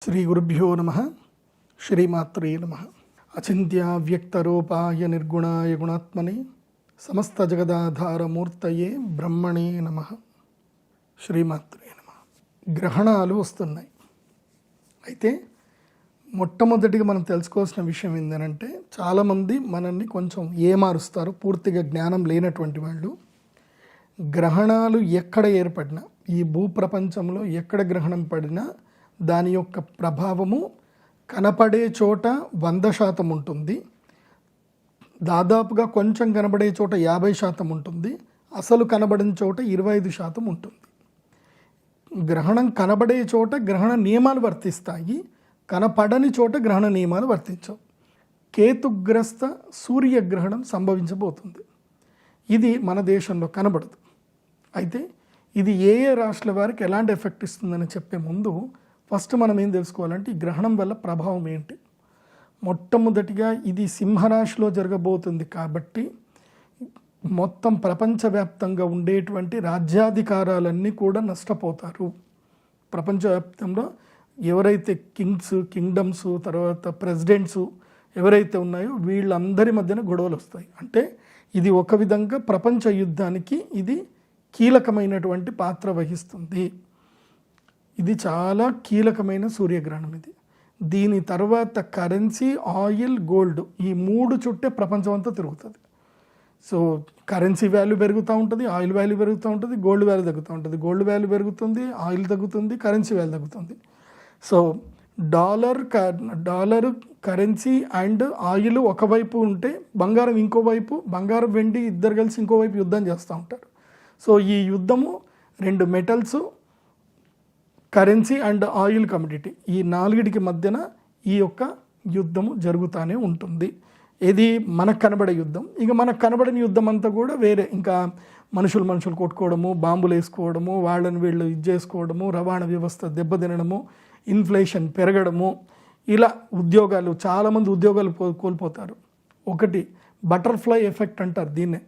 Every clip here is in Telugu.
శ్రీ గురుభ్యో నమః. శ్రీమాత్రే నమః. అచింత్య వ్యక్తరూపాయ నిర్గుణాయ గుణాత్మనే సమస్త జగదాధారమూర్తయే బ్రహ్మణే నమః. శ్రీమాత్రే నమః. గ్రహణాలు వస్తున్నాయి. అయితే మొట్టమొదటిగా మనం తెలుసుకోవాల్సిన విషయం ఏంటంటే, చాలామంది మనల్ని కొంచెం ఏమారుస్తారు, పూర్తిగా జ్ఞానం లేనటువంటి వాళ్ళు. గ్రహణాలు ఎక్కడ ఏర్పడినా, ఈ భూప్రపంచంలో ఎక్కడ గ్రహణం పడినా దాని యొక్క ప్రభావము కనపడే చోట 100% ఉంటుంది, దాదాపుగా కొంచెం కనబడే చోట 50% ఉంటుంది, అసలు కనబడిన చోట 25% ఉంటుంది. గ్రహణం కనబడే చోట గ్రహణ నియమాలు వర్తిస్తాయి, కనపడని చోట గ్రహణ నియమాలు వర్తించవు. కేతుగ్రస్త సూర్యగ్రహణం సంభవించబోతుంది. ఇది మన దేశంలో కనబడదు. అయితే ఇది ఏ ఏ రాష్ట్రాల వారికి ఎలాంటి ఎఫెక్ట్ ఇస్తుందని చెప్పే ముందు ఫస్ట్ మనం ఏం తెలుసుకోవాలంటే, ఈ గ్రహణం వల్ల ప్రభావం ఏంటి. మొట్టమొదటిగా ఇది సింహరాశిలో జరగబోతుంది కాబట్టి మొత్తం ప్రపంచవ్యాప్తంగా ఉండేటువంటి రాజ్యాధికారాలన్నీ కూడా నష్టపోతారు. ప్రపంచవ్యాప్తంలో ఎవరైతే కింగ్డమ్స్ తర్వాత ప్రెసిడెంట్స్ ఎవరైతే ఉన్నాయో వీళ్ళందరి మధ్యన గొడవలు వస్తాయి. అంటే ఇది ఒక విధంగా ప్రపంచ యుద్ధానికి ఇది కీలకమైనటువంటి పాత్ర వహిస్తుంది. ఇది చాలా కీలకమైన సూర్యగ్రహణం. దీని తర్వాత కరెన్సీ, ఆయిల్, గోల్డ్, ఈ మూడు చుట్టే ప్రపంచం అంతా తిరుగుతుంది. సో కరెన్సీ వాల్యూ పెరుగుతూ ఉంటుంది, ఆయిల్ వాల్యూ పెరుగుతూ ఉంటుంది, గోల్డ్ వాల్యూ తగ్గుతూ ఉంటుంది. గోల్డ్ వాల్యూ పెరుగుతుంది, ఆయిల్ తగ్గుతుంది, కరెన్సీ వాల్యూ తగ్గుతుంది. So dollar currency and oil ఒకవైపు ఉంటే బంగారం ఇంకోవైపు, బంగారం వెండి ఇద్దరు కలిసి ఇంకోవైపు యుద్ధం చేస్తూ ఉంటారు. సో ఈ యుద్ధము రెండు metals, currency and oil commodity, ఈ నాలుగిటికి మధ్యన ఈ యొక్క యుద్ధము జరుగుతూనే ఉంటుంది. ఇది మనకు కనబడే యుద్ధం. ఇక మనకు కనబడని యుద్ధం అంతా కూడా వేరే, ఇంకా మనుషులు కొట్టుకోవడము, బాంబులు వేసుకోవడము, వాళ్ళని వీళ్ళు ఇది చేసుకోవడము, రవాణా వ్యవస్థ దెబ్బతినడము, ఇన్ఫ్లేషన్ పెరగడము, ఇలా ఉద్యోగాలు, చాలామంది ఉద్యోగాలు కోల్పోతారు. ఒకటి బటర్ఫ్లై ఎఫెక్ట్ అంటారు దీన్నే.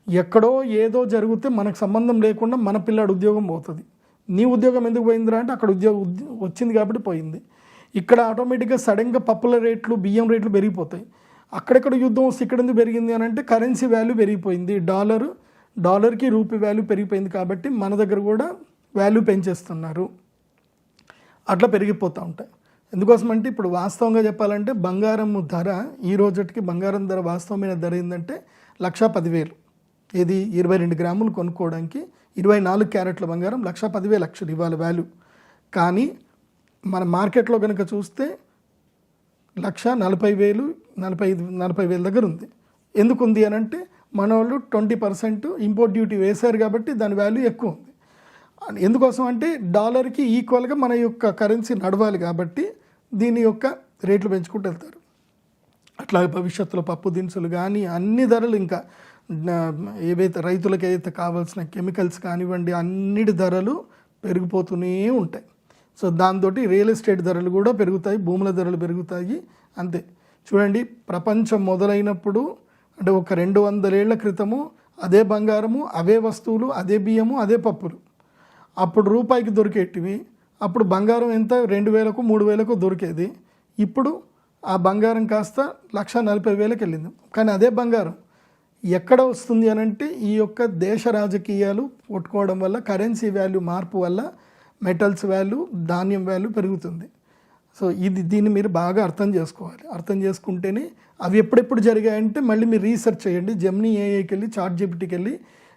ఎక్కడో ఏదో జరిగితే మనకు సంబంధం లేకుండా మన పిల్లాడు ఉద్యోగం పోతుంది. నీ ఉద్యోగం ఎందుకు పోయిందిరా అంటే అక్కడ ఉద్యోగం వచ్చింది కాబట్టి పోయింది. ఇక్కడ ఆటోమేటిక్గా సడన్గా పప్పుల రేట్లు, బియ్యం రేట్లు పెరిగిపోతాయి. అక్కడెక్కడ యుద్ధం వస్తే ఇక్కడ ఎందుకు పెరిగింది అని అంటే కరెన్సీ వాల్యూ పెరిగిపోయింది, డాలర్కి రూపీ వాల్యూ పెరిగిపోయింది కాబట్టి మన దగ్గర కూడా వాల్యూ పెంచేస్తున్నారు. అట్లా పెరిగిపోతూ ఉంటాయి. ఎందుకోసం అంటే ఇప్పుడు వాస్తవంగా చెప్పాలంటే బంగారం ధర ఈ రోజుకి బంగారం ధర వాస్తవమైన ధర ఏంటంటే 1,10,000. ఇది 22 గ్రాములు కొనుక్కోవడానికి 24 క్యారెట్ల బంగారం 1,10,000 ఇవాళ వాల్యూ. కానీ మన మార్కెట్లో కనుక చూస్తే 1,40,000, 45,000 దగ్గర ఉంది. ఎందుకు ఉంది అని అంటే మన వాళ్ళు 20% ఇంపోర్ట్ డ్యూటీ వేశారు కాబట్టి దాని వాల్యూ ఎక్కువ ఉంది. ఎందుకోసం అంటే డాలర్కి ఈక్వల్గా మన యొక్క కరెన్సీ నడవాలి కాబట్టి దీని యొక్క రేట్లు పెంచుకుంటూ వెళ్తారు. అట్లాగే భవిష్యత్తులో పప్పు దినుసులు కానీ అన్ని ధరలు, ఇంకా ఏవైతే రైతులకు ఏదైతే కావాల్సిన కెమికల్స్ కానివ్వండి, అన్నిటి ధరలు పెరిగిపోతూనే ఉంటాయి. సో దాంతో రియల్ ఎస్టేట్ ధరలు కూడా పెరుగుతాయి, భూముల ధరలు పెరుగుతాయి. అంతే. చూడండి, ప్రపంచం మొదలైనప్పుడు అంటే ఒక 200 ఏళ్ల క్రితము అదే బంగారము, అవే వస్తువులు, అదే బియ్యము, అదే పప్పులు. అప్పుడు రూపాయికి దొరికేటివి. అప్పుడు బంగారం ఎంత 2,000కు 3,000కు దొరికేది. ఇప్పుడు ఆ బంగారం కాస్త 1,40,000కి వెళ్ళింది. కానీ అదే బంగారం ఎక్కడ వస్తుంది అని అంటే ఈ యొక్క దేశ రాజకీయాలు కొట్టుకోవడం వల్ల, కరెన్సీ వాల్యూ మార్పు వల్ల మెటల్స్ వాల్యూ, ధాన్యం వాల్యూ పెరుగుతుంది. సో దీన్ని మీరు బాగా అర్థం చేసుకోవాలి. అర్థం చేసుకుంటేనే అవి ఎప్పుడెప్పుడు జరిగాయంటే మళ్ళీ మీరు రీసెర్చ్ చేయండి. జెమినీ ఏఐకి వెళ్ళి, చాట్‌జీపీటీకి వెళ్ళి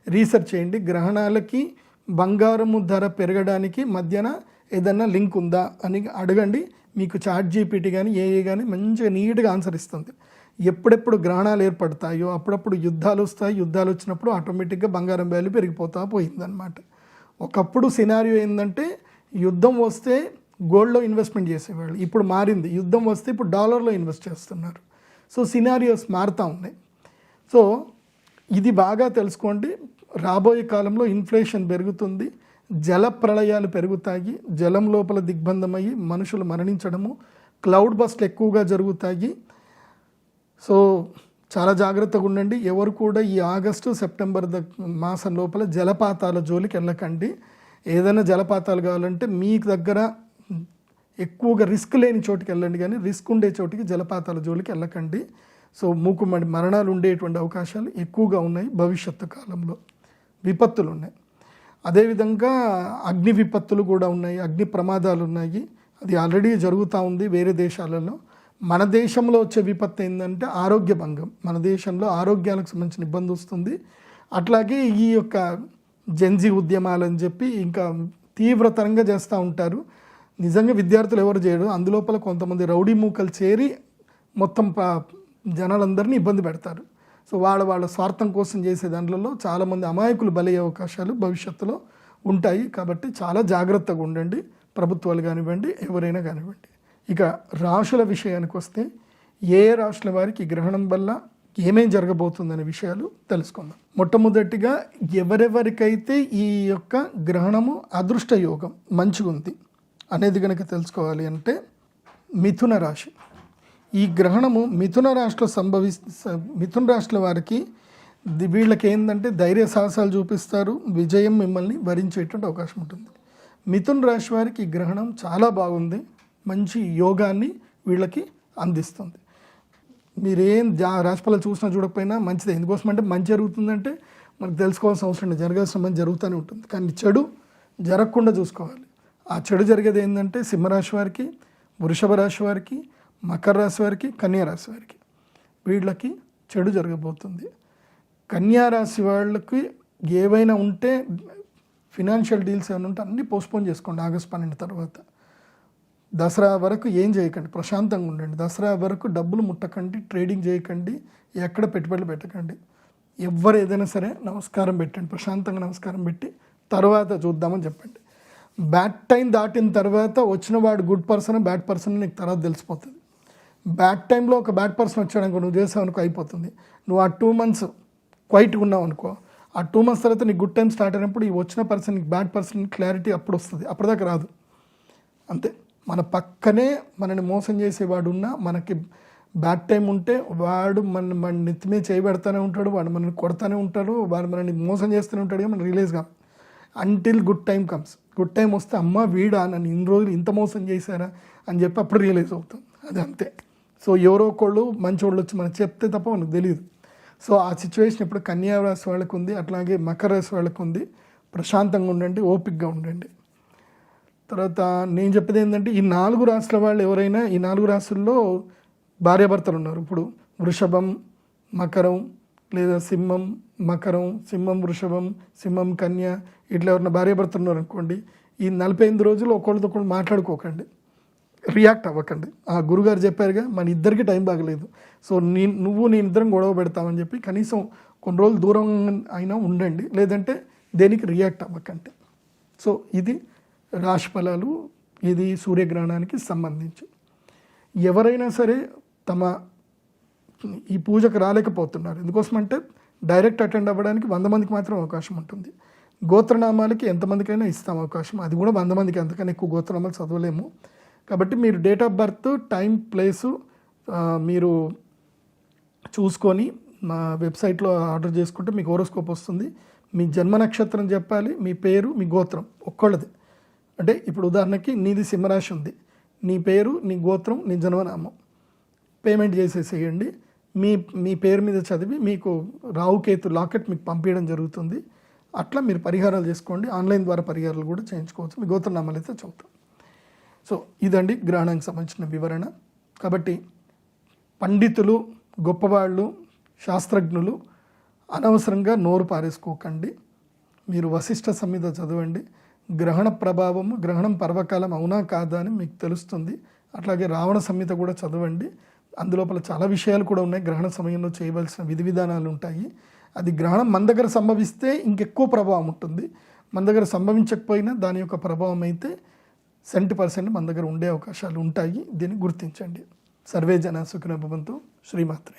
రీసెర్చ్ చేయండి. గ్రహణాలకి బంగారము ధర పెరగడానికి మధ్యన ఏదన్నా లింక్ ఉందా అని అడగండి. మీకు చాట్‌జీపీటీ కానీ ఏఐ కానీ మంచిగా నీట్గా ఆన్సర్ ఇస్తుంది. ఎప్పుడెప్పుడు గ్రహణాలు ఏర్పడతాయో అప్పుడప్పుడు యుద్ధాలు వస్తాయి. యుద్ధాలు వచ్చినప్పుడు ఆటోమేటిక్గా బంగారం వాల్యూ పెరిగిపోతూ పోయిందనమాట. ఒకప్పుడు సినారియో ఏంటంటే యుద్ధం వస్తే గోల్డ్లో ఇన్వెస్ట్మెంట్ చేసేవాళ్ళు. ఇప్పుడు మారింది. యుద్ధం వస్తే ఇప్పుడు డాలర్లో ఇన్వెస్ట్ చేస్తున్నారు. సో సినారియోస్ మారుతూ ఉన్నాయి. సో ఇది బాగా తెలుసుకోండి. రాబోయే కాలంలో ఇన్ఫ్లేషన్ పెరుగుతుంది, జల ప్రళయాలు పెరుగుతాయి, జలం లోపల దిగ్బంధమయ్యి మనుషులు మరణించడము, క్లౌడ్ బస్ట్లు ఎక్కువగా జరుగుతాయి. సో చాలా జాగ్రత్తగా ఉండండి. ఎవరు కూడా ఈ ఆగస్టు సెప్టెంబర్ మాసం లోపల జలపాతాల జోలికి వెళ్ళకండి. ఏదైనా జలపాతాలు కావాలంటే మీకు దగ్గర ఎక్కువగా రిస్క్ లేని చోటికి వెళ్ళండి, కానీ రిస్క్ ఉండే చోటికి జలపాతాల జోలికి వెళ్ళకండి. సో మూకుమ్మడి మరణాలు ఉండేటువంటి అవకాశాలు ఎక్కువగా ఉన్నాయి. భవిష్యత్తు కాలంలో విపత్తులు ఉన్నాయి. అదేవిధంగా అగ్ని విపత్తులు కూడా ఉన్నాయి, అగ్ని ప్రమాదాలు ఉన్నాయి. అది ఆల్రెడీ జరుగుతూ ఉంది వేరే దేశాలలో. మన దేశంలో వచ్చే విపత్తు ఏంటంటే ఆరోగ్య భంగం. మన దేశంలో ఆరోగ్యాలకు సంబంధించిన ఇబ్బంది వస్తుంది. అట్లాగే ఈ యొక్క జెన్జీ ఉద్యమాలని చెప్పి ఇంకా తీవ్రతరంగా చేస్తూ ఉంటారు. నిజంగా విద్యార్థులు ఎవరు చేయరు, అందులోపల కొంతమంది రౌడీ మూకలు చేరి మొత్తం జనాలందరినీ ఇబ్బంది పెడతారు. సో వాళ్ళ స్వార్థం కోసం చేసే దాంట్లో చాలామంది అమాయకులు బలయ్యే అవకాశాలు భవిష్యత్తులో ఉంటాయి. కాబట్టి చాలా జాగ్రత్తగా ఉండండి, ప్రభుత్వాలు కానివ్వండి, ఎవరైనా కానివ్వండి. ఇక రాశుల విషయానికి వస్తే ఏ రాశుల వారికి గ్రహణం వల్ల ఏమేం జరగబోతుందనే విషయాలు తెలుసుకుందాం. మొట్టమొదటిగా ఎవరెవరికైతే ఈ యొక్క గ్రహణము అదృష్ట యోగం మంచిగా ఉంది అనేది కనుక తెలుసుకోవాలి అంటే మిథున రాశి. ఈ గ్రహణము మిథున రాశిలో మిథున రాశుల వారికి వీళ్ళకి ఏంటంటే ధైర్య సాహసాలు చూపిస్తారు, విజయం మిమ్మల్ని వరించేటువంటి అవకాశం ఉంటుంది. మిథున రాశి వారికి ఈ గ్రహణం చాలా బాగుంది, మంచి యోగాన్ని వీళ్ళకి అందిస్తుంది. మీరేం రాశిఫలాలు చూసినా చూడకపోయినా మంచిదే. ఎందుకోసం అంటే మంచి జరుగుతుందంటే మనకు తెలుసుకోవాల్సిన అవసరం లేదు, జరగాల్సిన మంచి జరుగుతూనే ఉంటుంది. కానీ చెడు జరగకుండా చూసుకోవాలి. ఆ చెడు జరిగేది ఏంటంటే సింహరాశి వారికి, వృషభ రాశి వారికి, మకర రాశి వారికి, కన్యా రాశి వారికి వీళ్ళకి చెడు జరగబోతుంది. కన్యా రాశి వాళ్ళకి ఏవైనా ఉంటే ఫినాన్షియల్ డీల్స్ ఏమైనా ఉంటే అన్నీ పోస్ట్పోన్ చేసుకోండి. ఆగస్టు 12 తర్వాత దసరా వరకు ఏం చేయకండి, ప్రశాంతంగా ఉండండి. దసరా వరకు డబ్బులు ముట్టకండి, ట్రేడింగ్ చేయకండి, ఎక్కడ పెట్టుబడులు పెట్టకండి. ఎవరు ఏదైనా సరే నమస్కారం పెట్టండి, ప్రశాంతంగా నమస్కారం పెట్టి తర్వాత చూద్దామని చెప్పండి. బ్యాడ్ టైం దాటిన తర్వాత వచ్చిన వాడు గుడ్ పర్సన్ బ్యాడ్ పర్సన్ నీకు తర్వాత తెలిసిపోతుంది. బ్యాడ్ టైంలో ఒక బ్యాడ్ పర్సన్ వచ్చాడనుకో, నువ్వు చేసావు అనుకో అయిపోతుంది. నువ్వు ఆ 2 months క్వైట్గా ఉన్నావు అనుకో, ఆ 2 months తర్వాత నీకు గుడ్ టైం స్టార్ట్ అయినప్పుడు ఈ వచ్చిన పర్సన్ నీకు బ్యాడ్ పర్సన్ క్లారిటీ అప్పుడు వస్తుంది, అప్పటిదాకా రాదు. అంతే. మన పక్కనే మనని మోసం చేసేవాడు ఉన్నా మనకి బ్యాడ్ టైం ఉంటే వాడు మన నెత్తిమే చేయబెడతానే ఉంటాడు, వాడు మనల్ని కొడతానే ఉంటాడు, వాడు మనల్ని మోసం చేస్తూనే ఉంటాడు. మనం రిలీజ్ కాదు until good time comes. Good time వస్తే అమ్మ వీడా నన్ను ఇన్ని రోజులు ఇంత మోసం చేశారా అని చెప్పి అప్పుడు రియలైజ్ అవుతాం. అది అంతే. సో ఎవరో ఒకళ్ళు మంచి వాళ్ళు వచ్చి మనకు చెప్తే తప్ప మనకు తెలియదు. సో ఆ సిచ్యువేషన్ ఇప్పుడు కన్యా రాశి వాళ్ళకు ఉంది, అట్లాగే మకర రాశి వాళ్ళకు ఉంది. ప్రశాంతంగా ఉండండి, ఓపికగా ఉండండి. తర్వాత నేను చెప్పేది ఏంటంటే ఈ 4 రాశుల వాళ్ళు ఎవరైనా, ఈ 4 రాశుల్లో భార్యాభర్తలు ఉన్నారు. ఇప్పుడు వృషభం, మకరం, లేదా సింహం మకరం, సింహం వృషభం, సింహం కన్య, ఇట్లా ఎవరైనా భార్యాభర్తలు ఉన్నారు అనుకోండి, ఈ 45 రోజులు ఒకళ్ళతో ఒకళ్ళు మాట్లాడుకోకండి, రియాక్ట్ అవ్వకండి. ఆ గురుగారు చెప్పారుగా మన ఇద్దరికి టైం బాగలేదు, సో నువ్వు నేను ఇద్దరం గొడవ పెడతామని చెప్పి కనీసం కొన్ని రోజులు దూరం అయినా ఉండండి, లేదంటే దేనికి రియాక్ట్ అవ్వకండి. సో ఇది రాశి ఫలాలు, ఇది సూర్యగ్రహణానికి సంబంధించి. ఎవరైనా సరే తమ ఈ పూజకు రాలేకపోతున్నారు, ఎందుకోసమంటే డైరెక్ట్ అటెండ్ అవ్వడానికి 100 మందికి మాత్రం అవకాశం ఉంటుంది. గోత్రనామాలకి ఎంతమందికైనా ఇస్తాం అవకాశం, అది కూడా 100 మందికి, అంతకన్నా ఎక్కువ గోత్రనామాలు చదవలేము. కాబట్టి మీరు date of birth, time, place మీరు చూసుకొని మా వెబ్సైట్లో ఆర్డర్ చేసుకుంటే మీకు హోరోస్కోప్ వస్తుంది. మీ జన్మ నక్షత్రం చెప్పాలి, మీ పేరు, మీ గోత్రం ఒక్కళ్ళది. అంటే ఇప్పుడు ఉదాహరణకి నీది సింహరాశి ఉంది, నీ పేరు, నీ గోత్రం, నీ జన్మనామం పేమెంట్ చేసేసేయండి. మీ పేరు మీద చదివి మీకు రావుకేతు లాకెట్ మీకు పంపించడం జరుగుతుంది. అట్లా మీరు పరిహారాలు చేసుకోండి. ఆన్లైన్ ద్వారా పరిహారాలు కూడా చేయించుకోవచ్చు. మీ గోత్రనామాలు అయితే చదువుతాం. సో ఇదండి గ్రహణానికి సంబంధించిన వివరణ. కాబట్టి పండితులు, గొప్పవాళ్ళు, శాస్త్రజ్ఞులు అనవసరంగా నోరు పారేసుకోకండి. మీరు వశిష్ఠ సంహిత చదవండి. గ్రహణ ప్రభావము, గ్రహణం పర్వకాలం అవునా కాదా అని మీకు తెలుస్తుంది. అట్లాగే రావణ సంహిత కూడా చదవండి. అందులోపల చాలా విషయాలు కూడా ఉన్నాయి. గ్రహణ సమయంలో చేయవలసిన విధి విధానాలు ఉంటాయి. అది గ్రహణం మన దగ్గర సంభవిస్తే ఇంకెక్కువ ప్రభావం ఉంటుంది. మన దగ్గర సంభవించకపోయినా దాని యొక్క ప్రభావం అయితే 70% మన దగ్గర ఉండే అవకాశాలు ఉంటాయి. దీన్ని గుర్తించండి. సర్వే జన సుఖినో భవంతు. శ్రీమాత్రే నమః.